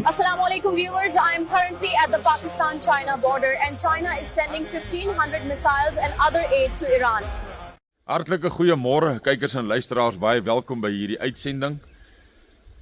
Assalamu alaikum viewers, I am currently at the Pakistan-China border and China is sending 1500 missiles and other aid to Iran. Hartlike goeiemôre kykers en luisteraars, baie welkom by hierdie uitsending.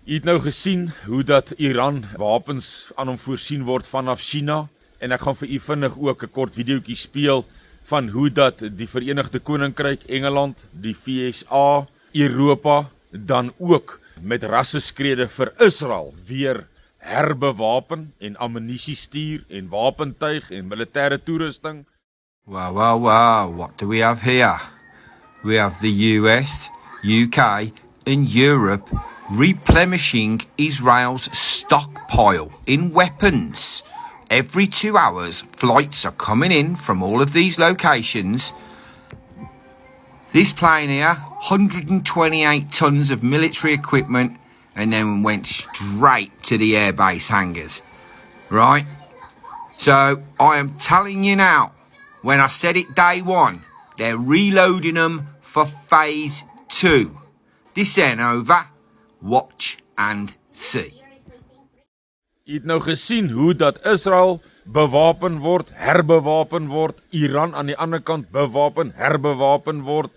U het nou gesien hoe dat Iran wapens aan hom voorsien word vanaf China en ek gaan vir u vinnig ook 'n kort videoetjie speel van hoe dat die Verenigde Koninkryk, Engeland, die VSA, Europa dan ook met rasseskrede vir Israel weer herbewapen en ammunisie stuur en wapentuig en militêre toerusting. Wow, what do we have here? We have the US, UK and Europe replenishing Israel's stockpile in weapons. Every 2 hours, flights are coming in from all of these locations. This plane here, 128 tons of military equipment, and then went straight to the airbase hangars, right? So, I am telling you now, when I said it day one, they're reloading them for phase 2. This ain't over. Watch and see. U het nou gesien hoe dat Israel bewapen word, herbewapen word, Iran aan die ander kant bewapen, herbewapen word.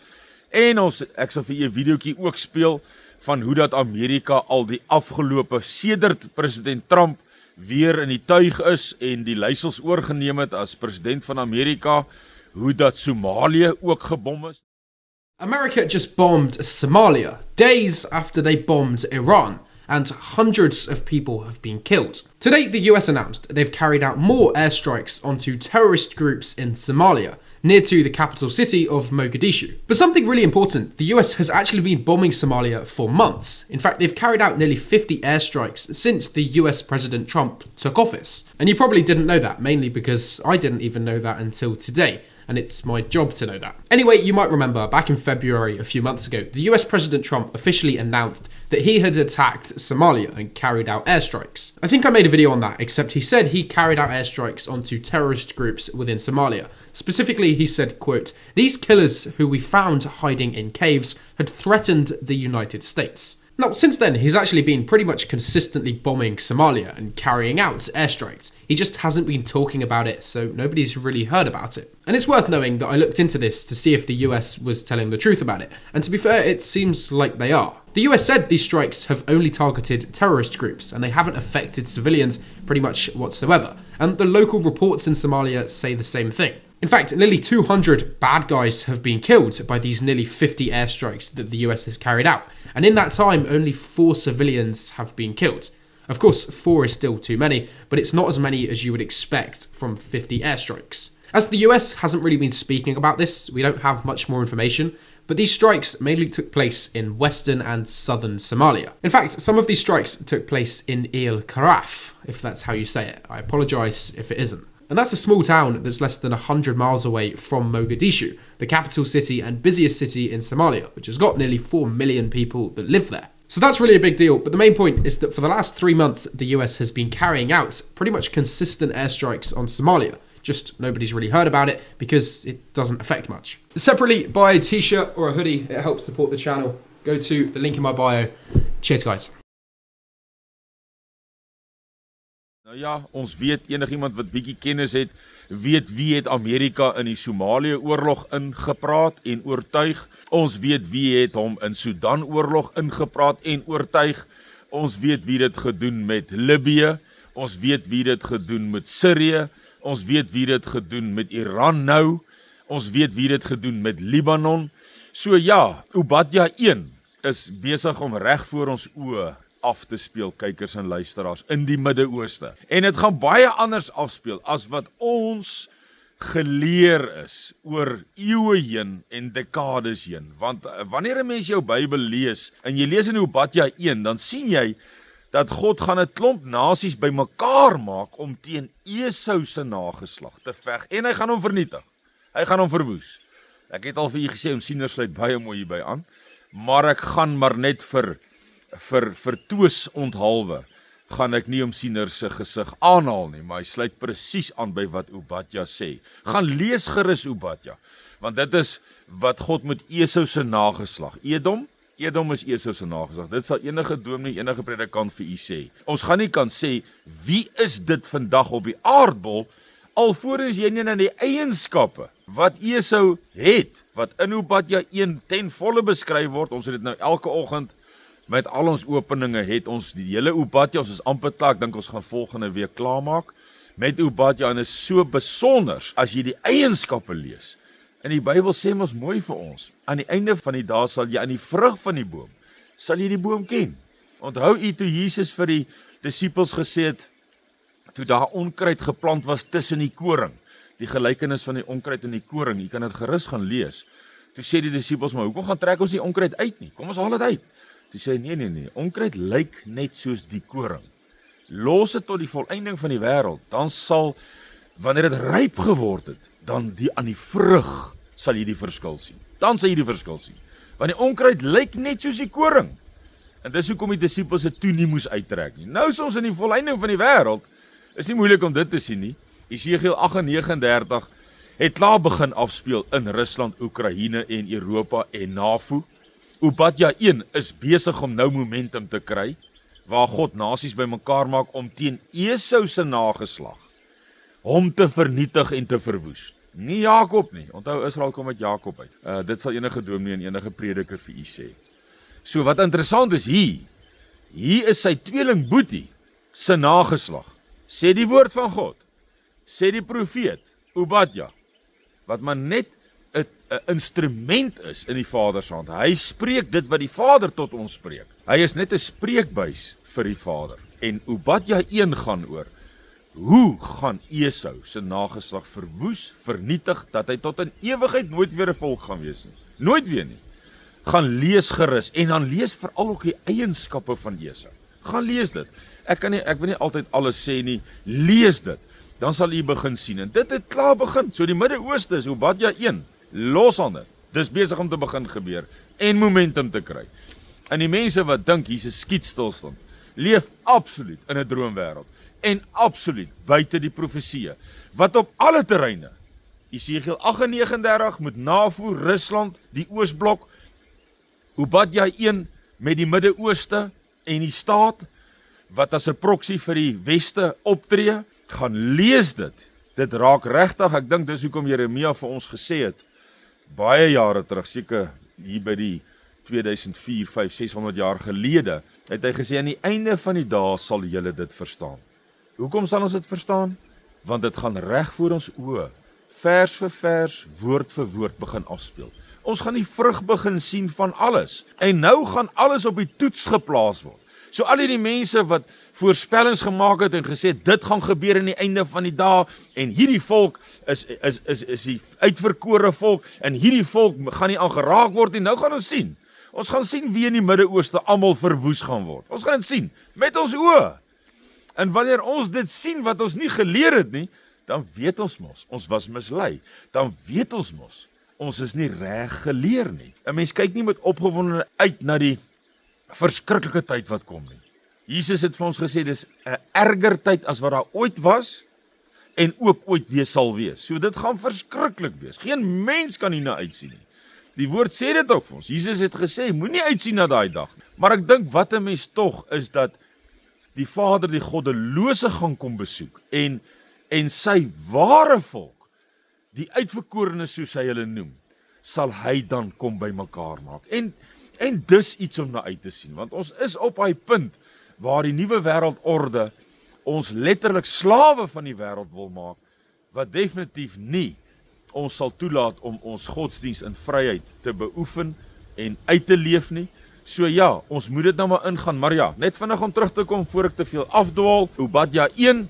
En ek sal vir julle 'n videoetjie ook speel van hoe dat Amerika al die afgelope sedert president Trump weer in die tuig is en die leiersels oorgeneem het as president van Amerika, hoe dat Somalië ook gebom is. America just bombed Somalia days after they bombed Iran, and hundreds of people have been killed. Today, the US announced they've carried out more airstrikes onto terrorist groups in Somalia, near to the capital city of Mogadishu. But something really important, the US has actually been bombing Somalia for months. In fact, they've carried out nearly 50 airstrikes since the US President Trump took office. And you probably didn't know that, mainly because I didn't even know that until today. And it's my job to know that. Anyway, you might remember back in February, a few months ago, the US President Trump officially announced that he had attacked Somalia and carried out airstrikes. I think I made a video on that, except he said he carried out airstrikes onto terrorist groups within Somalia. Specifically, he said, quote, "These killers who we found hiding in caves had threatened the United States." Now, since then, he's actually been pretty much consistently bombing Somalia and carrying out airstrikes. He just hasn't been talking about it, so nobody's really heard about it. And it's worth knowing that I looked into this to see if the US was telling the truth about it, and to be fair, it seems like they are. The US said these strikes have only targeted terrorist groups, and they haven't affected civilians pretty much whatsoever, and the local reports in Somalia say the same thing. In fact, nearly 200 bad guys have been killed by these nearly 50 airstrikes that the US has carried out. And in that time, only 4 civilians have been killed. Of course, 4 is still too many, but it's not as many as you would expect from 50 airstrikes. As the US hasn't really been speaking about this, we don't have much more information, but these strikes mainly took place in western and southern Somalia. In fact, some of these strikes took place in El Karaf, if that's how you say it. I apologise if it isn't. And that's a small town that's less than 100 miles away from Mogadishu, the capital city and busiest city in Somalia, which has got nearly 4 million people that live there. So that's really a big deal, but the main point is that for the last 3 months, the US has been carrying out pretty much consistent airstrikes on Somalia. Just nobody's really heard about it because it doesn't affect much. Separately, buy a t-shirt or a hoodie, it helps support the channel. Go to the link in my bio. Cheers guys. Nou ja, ons weet enigiemand wat bietjie kennis het, weet wie het Amerika in die Somalië oorlog ingepraat en oortuig. Ons weet wie het hom in Sudan oorlog ingepraat en oortuig. Ons weet wie dit gedoen met Libië. Ons weet wie dit gedoen met Sirië. Ons weet wie dit gedoen met Iran nou. Ons weet wie dit gedoen met Libanon. So ja, Obadja 1 is besig om reg voor ons oë af te speel, kykers en luisteraars, in die Midde-Ooste. En dit gaan baie anders afspeel as wat ons geleer is oor eeue heen en dekades heen. Want wanneer 'n mens jou Bybel lees en jy lees in Obadja 1, dan sien jy dat God gaan 'n klomp nasies bymekaar maak om teen Esau se nageslag te veg en hy gaan hom vernietig. Hy gaan hom verwoes. Ek het al vir julle gesê, sieners sluit baie mooi hierby aan, maar ek gaan maar net vir toos onthalwe, gaan ek nie sieners se gesig aanhaal nie, maar hy sluit presies aan by wat Obadja sê. Gaan lees gerus Obadja, want dit is wat God met Esau se nageslag, Edom, Edom is Esau se nageslag. Dit sal enige dominee, enige predikant vir u sê. Ons gaan nie kan sê, wie is dit vandag op die aardbol, alvorens jy nie na die eienskappe wat Esau het, wat in Obadja 1 ten volle beskryf word. Ons het dit nou elke oggend met al ons openinge het ons die hele Obadja, ons is amper klaar, ek dink ons gaan volgende week klaarmaak met Obadja, en is so besonder as jy die eienskappe lees. En die Bybel sê ons mooi vir ons, aan die einde van die dag sal jy aan die vrug van die boom, sal jy die boom ken. Onthou u toe Jesus vir die disippels gesê het, toe daar onkruid geplant was tussen die koring, die gelykenis van die onkruid en die koring, jy kan dit gerus gaan lees. Toe sê die disippels, maar hoekom gaan trek ons die onkruid uit nie? Kom ons haal dit uit. Toe sê hy, nee, onkruid lyk net soos die koring. Los dit tot die volëinding van die wêreld, dan sal, wanneer dit ryp geword het, dan aan die vrug sal jy die verskil sien. Dan sal jy die verskil sien. Want die onkruid lyk net soos die koring. En dis hoekom die disippels dit toe nie moes uittrek nie. Nou is ons in die volëinding van die wêreld, is nie moeilik om dit te sien nie. Esegiel 38 het klaar begin afspeel in Rusland, Oekraïne en Europa en NAVO. Obadja 1 is besig om nou momentum te kry, waar God nasies bymekaar maak om teen Esau se nageslag hom te vernietig en te verwoes. Nie Jakob nie. Onthou, Israel kom uit Jakob uit. Dit sal enige dominee en enige prediker vir u sê. So wat interessant is hier is sy tweeling Boetie se nageslag. Sê die woord van God, sê die profeet Obadja, wat maar net 'n instrument is in die Vader se hand. Hy spreek dit wat die Vader tot ons spreek. Hy is net 'n spreekbuis vir die Vader. En Obadja 1 gaan oor, hoe gaan Esau se nageslag verwoes, vernietig, dat hy tot in ewigheid nooit weer 'n volk gaan wees nie. Nooit weer nie. Gaan lees gerus, en dan lees veral ook die eienskappe van Esau. Gaan lees dit. Ek wil nie altyd alles sê nie, lees dit. Dan sal jy begin sien, en dit het klaar begin. So die Midde-Ooste is Obadja 1, los aan dit. Dis besig om te begin gebeur, en momentum te kry. En die mense wat dink hier's 'n skietstilstand, leef absoluut in 'n droomwêreld, en absoluut buite die profeseë, wat op alle terreine, Esegiel 38 met NAVO, Rusland, die Oosblok, Obadja 1 met die Midde-Ooste en die staat, wat as 'n proxy vir die Weste optree, gaan lees dit. Dit raak regtig, ek dink dis hoekom Jeremia vir ons gesê het, baie jare terug, seker hier by die 2004, 5, 600 jaar gelede, het hy gesê, aan die einde van die dae sal julle dit verstaan. Hoekom sal ons dit verstaan? Want dit gaan reg voor ons oë, vers vir vers, woord vir woord begin afspeel. Ons gaan die vrug begin sien van alles. En nou gaan alles op die toets geplaas word. So al die mense wat voorspellings gemaak het en gesê, dit gaan gebeur in die einde van die dae, en hierdie volk is die uitverkore volk, en hierdie volk gaan nie aangeraak word nie, nou gaan ons sien. Ons gaan sien wie in die Midde-Ooste almal verwoes gaan word. Ons gaan dit sien, met ons oë. En wanneer ons dit sien wat ons nie geleer het nie, dan weet ons mos, ons was mislei. Dan weet ons mos, ons is nie reg geleer nie. 'n Mens kyk nie met opgewondenheid uit na die verskriklike tyd wat kom nie. Jesus het vir ons gesê, dis 'n erger tyd as wat daar ooit was, en ook ooit weer sal wees. So dit gaan verskriklik wees. Geen mens kan hierna uitsien nie. Die woord sê dit ook vir ons. Jesus het gesê, moenie uitsien na daai dag. Maar ek dink wat 'n mens tog is dat die Vader die goddelose gaan kom besoek, en sy ware volk, die uitverkorenes soos hy hulle noem, sal hy dan kom by mekaar maak. En dis iets om na uit te sien, want ons is op hy punt waar die nuwe wêreldorde ons letterlik slawe van die wêreld wil maak, wat definitief nie ons sal toelaat om ons godsdiens in vryheid te beoefen en uit te leef nie. So ja, ons moet dit nou maar ingaan, maar ja, net vinnig om terug te kom voor ek te veel afdwaal. Obadja 1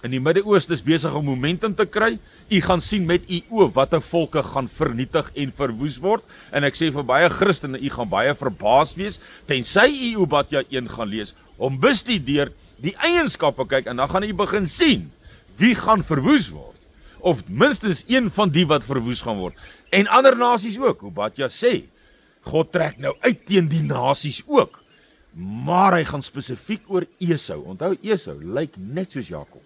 in die Midde-Ooste is besig om momentum te kry. U gaan sien met u oë watter volke gaan vernietig en verwoes word. En ek sê vir baie Christene, u gaan baie verbaas wees, tensy u Obadja 1 gaan lees, om bestudeer die eienskappe kyk, en dan gaan u begin sien wie gaan verwoes word, of minstens een van die wat verwoes gaan word. En ander nasies ook. Obadja sê, God trek nou uit teen die nasies ook, maar hy gaan spesifiek oor Esau. Onthou, Esau lyk net soos Jakob.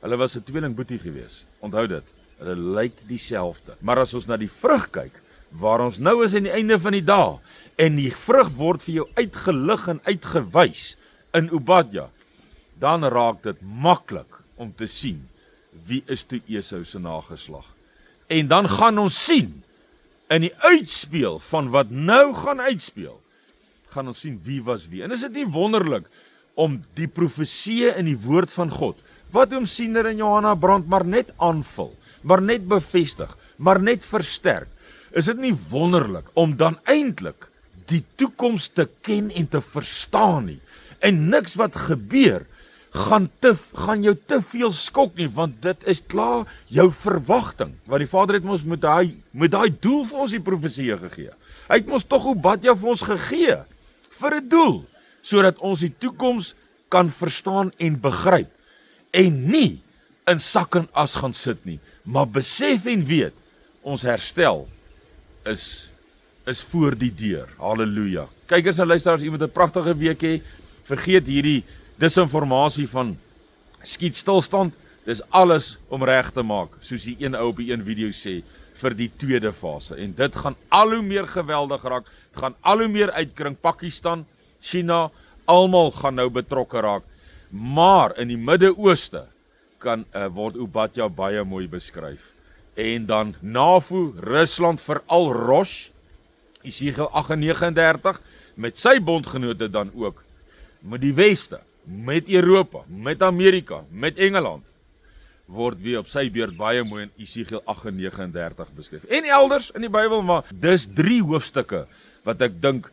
Hulle was 'n tweeling boetie gewees. Onthou dit. Hulle lyk dieselfde. Maar as ons na die vrug kyk, waar ons nou is aan die einde van die dag, en die vrug word vir jou uitgelig en uitgewys in Obadja, dan raak dit maklik om te sien wie is toe Esau se nageslag. En dan gaan ons sien in die uitspeel van wat nou gaan uitspeel, gaan ons sien wie was wie. En is dit nie wonderlik om die profeseë in die woord van God, wat oom Siener en Johanna Brandt maar net aanvul, maar net bevestig, maar net versterk. Is dit nie wonderlik om dan eintlik die toekoms te ken en te verstaan nie? En niks wat gebeur gaan jou te veel skok nie, want dit is klaar jou verwagting. Want die Vader het ons met daai doel vir ons die profeseë gegee. Hy het ons tog Obadja vir ons gegee vir 'n doel, sodat ons die toekoms kan verstaan en begryp en nie in sak en as gaan sit nie, maar besef en weet ons herstel is voor die deur. Halleluja. Kykers en luisteraars, u moet 'n pragtige week hê. Vergeet hierdie disinformasie van skiet stilstand. Dis alles om reg te maak, soos die een ou op die een video sê, vir die tweede fase. En dit gaan al hoe meer geweldig raak. Dit gaan al hoe meer uitkring. Pakistan, China, almal gaan nou betrokke raak. Maar in die Midde-Ooste word Obadja baie mooi beskryf. En dan NAVO, Rusland, veral Rosh, Esegiel 38, met sy bondgenote dan ook, met die Weste, met Europa, met Amerika, met Engeland, word weer op sy beurt baie mooi in Esegiel 38 beskryf. En elders in die Bybel, maar dis 3 hoofstukke wat ek dink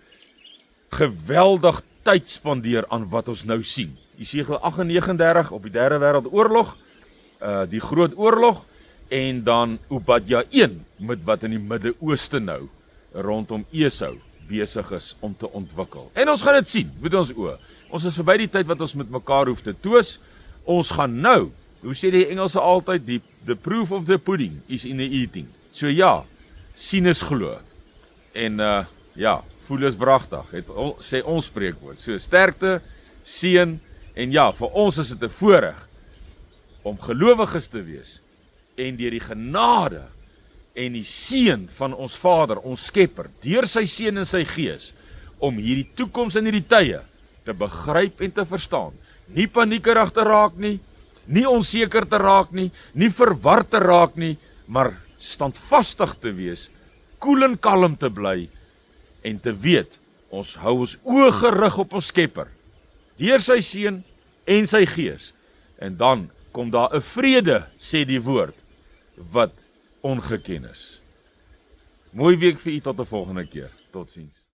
geweldig tyd spandeer aan wat ons nou sien. Esegiel 38 op die Derde Wêreldoorlog, die Groot Oorlog, en dan Obadja 1 met wat in die Midde-Ooste nou rondom Esau besig is om te ontwikkel. En ons gaan dit sien met ons oë. Ons is verby die tyd wat ons met mekaar hoef te twis. Ons gaan nou, hoe sê die Engelse altyd, the proof of the pudding is in the eating. So ja, sien is glo. En ja, voel is wragtig, sê ons spreekwoord. So sterkte, seën, en ja, vir ons is dit 'n voorreg om gelowiges te wees en deur die genade en die seën van ons Vader, ons Skepper, deur sy seën en sy gees, om hierdie toekoms en hierdie tye te begryp en te verstaan. Nie paniekerig te raak nie, nie onseker te raak nie, nie verward te raak nie, maar standvastig te wees, koel en kalm te bly en te weet, ons hou ons oë gerig op ons Skepper, deur sy seën en sy gees. En dan kom daar 'n vrede, sê die woord, wat ongeken is. Mooi week vir u, tot 'n volgende keer. Totsiens.